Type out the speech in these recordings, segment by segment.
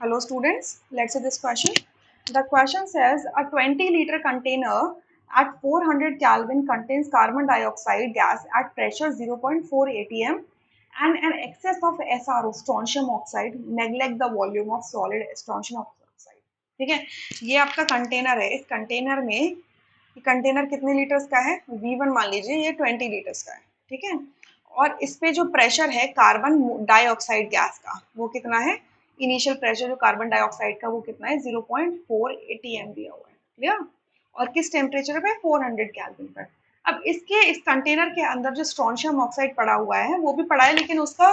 Hello students, let's see this question. The question says a 20-liter container at 400 Kelvin contains carbon dioxide gas at pressure 0.4 atm and an excess of SRO strontium oxide. Neglect the volume of solid strontium oxide. ठीक है, ये आपका container है. इस container में ये container कितने litres का है? V1 मान लीजिए ये 20 लीटर्स का है. ठीक है, और इस पे जो प्रेशर है कार्बन डाइऑक्साइड गैस का वो कितना है? इनिशियल प्रेशर जो कार्बन डाइऑक्साइड का वो कितना है? 0.4 atm दिया हुआ है. क्लियर? और किस टेम्परेचर पे? 400 केल्विन पर. अब इसके इस कंटेनर के अंदर जो स्ट्रोंशियम ऑक्साइड पड़ा हुआ है वो भी पड़ा है, लेकिन उसका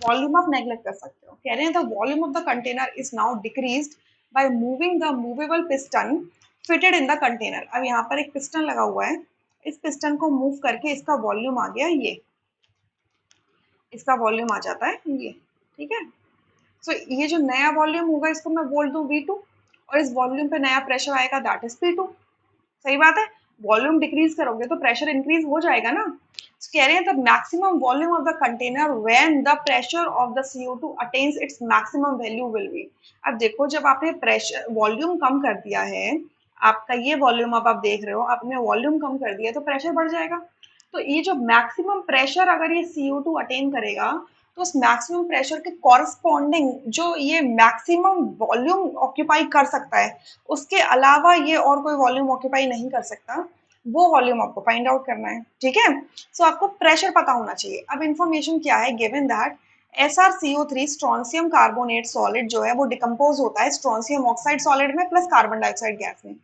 वॉल्यूम आप नेग्लेक्ट कर सकते हो. कह रहे हैं the volume of the container is now decreased by moving the movable piston fitted in the container. अब यहाँ पर एक पिस्टन लगा हुआ है, इस पिस्टन को मूव करके इसका वॉल्यूम आ गया ये, इसका वॉल्यूम आ जाता है ये. ठीक है, सो ये जो नया वॉल्यूम होगा इसको मैं बोल दूं V2 और इस वॉल्यूम पे नया प्रेशर आएगा दैट इज P2. सही बात है, वॉल्यूम डिक्रीज करोगे तो प्रेशर इंक्रीज हो जाएगा ना. So, कह रहे हैं the maximum volume of the container when the pressure of the CO2 attains its maximum value will be. अब देखो जब आपने प्रेशर वॉल्यूम कम कर दिया है, आपका ये वॉल्यूम अब आप देख रहे हो, आपने वॉल्यूम कम कर दिया तो प्रेशर बढ़ जाएगा. तो ये जो मैक्सिमम प्रेशर अगर ये CO2 अटेन करेगा तो उस मैक्सिमम प्रेशर के कॉरस्पॉन्डिंग जो ये मैक्सिमम वॉल्यूम ऑक्यूपाई कर सकता है उसके अलावा ये और कोई वॉल्यूम ऑक्यूपाई नहीं कर सकता, वो वॉल्यूम आपको फाइंड आउट करना है. ठीक है, सो आपको प्रेशर पता होना चाहिए. अब इंफॉर्मेशन क्या है? Given that SrCO3 strontium carbonate solid जो है वो डिकम्पोज होता है स्ट्रोंशियम ऑक्साइड सॉलिड में प्लस कार्बन डाइऑक्साइड गैस में.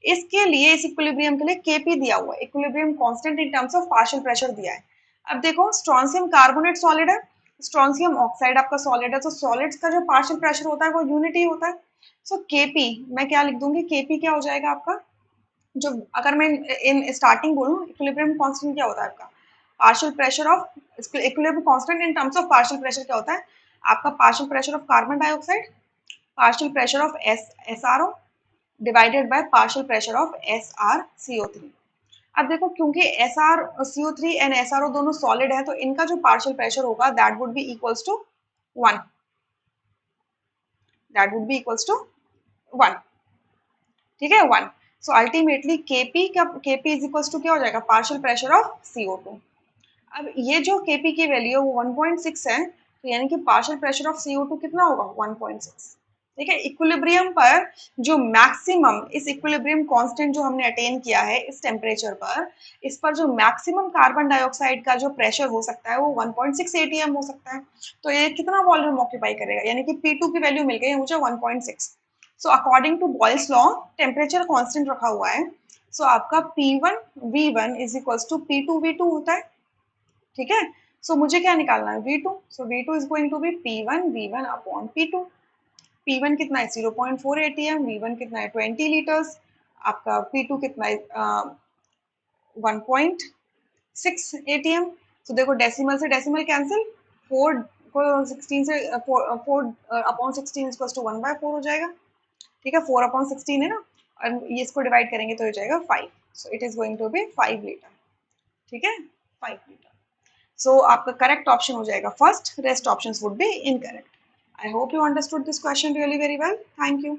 इसके लिए इस इक्विलिब्रियम के लिए Kp दिया हुआ है, equilibrium constant in terms of partial pressure दिया है. अब देखो स्ट्रोंशियम कार्बोनेट सॉलिड है, स्ट्रोंशियम ऑक्साइड आपका सॉलिड है, तो सॉलिड्स का जो पार्शियल प्रेशर होता है वो यूनिटी होता है. सो Kp मैं क्या लिख दूंगी? Kp क्या हो जाएगा आपका? जो अगर मैं इन स्टार्टिंग बोलूं इक्विलिब्रियम कांस्टेंट क्या होता है आपका? Partial pressure of equilibrium constant in terms of partial pressure क्या होता है आपका? Partial pressure of carbon dioxide, partial pressure of SRO divided by partial pressure of SrCO3. अब देखो क्योंकि SrCO3 एंड SRO दोनों सॉलिड है तो इनका जो पार्शियल प्रेशर होगा that would be equals to 1, that would be equals to 1. ठीक है, 1. So ultimately Kp is equals to क्या हो जाएगा? Partial pressure of CO2. अब ये जो Kp की वैल्यू 1.6 है, तो यानी कि पार्शियल प्रेशर ऑफ CO2 कितना होगा? 1.6. ठीक है, इक्विलिब्रियम पर जो मैक्सिमम इस इक्विलिब्रियम कांस्टेंट जो हमने अटेन किया है इस टेम्परेचर पर, इस पर जो मैक्सिमम कार्बन डाइऑक्साइड का जो प्रेशर हो सकता है वो 1.6 atm हो सकता है. तो ये कितना वॉल्यूम ऑक्यूपाई करेगा? यानी कि P2 की वैल्यू मिल गई है मुझे 1.6. So according to Boyle's law temperature constant रखा हुआ है, सो आपका P1 V1 is equals to P2 V2 होता है. ठीक है, सो मुझे क्या निकालना है? V2. So V2 is going to be P1 V1 upon P2. P1 कितना है? 0.4 atm, V1 कितना है? 20 लीटर्स, आपका P2 कितना है? 1.6 atm. तो देखो डेसिमल से डेसिमल कैंसिल, 4 को 16 से 4 अपॉन 16 इज टू 1/4 हो जाएगा. ठीक है, 4 अपॉन 16 है ना, और ये इसको डिवाइड करेंगे तो हो जाएगा 5. So it is going to be 5 litre. ठीक है, 5 लीटर. सो आपका करेक्ट ऑप्शन हो जाएगा first, rest options would be incorrect. I hope you understood this question really very well. Thank you.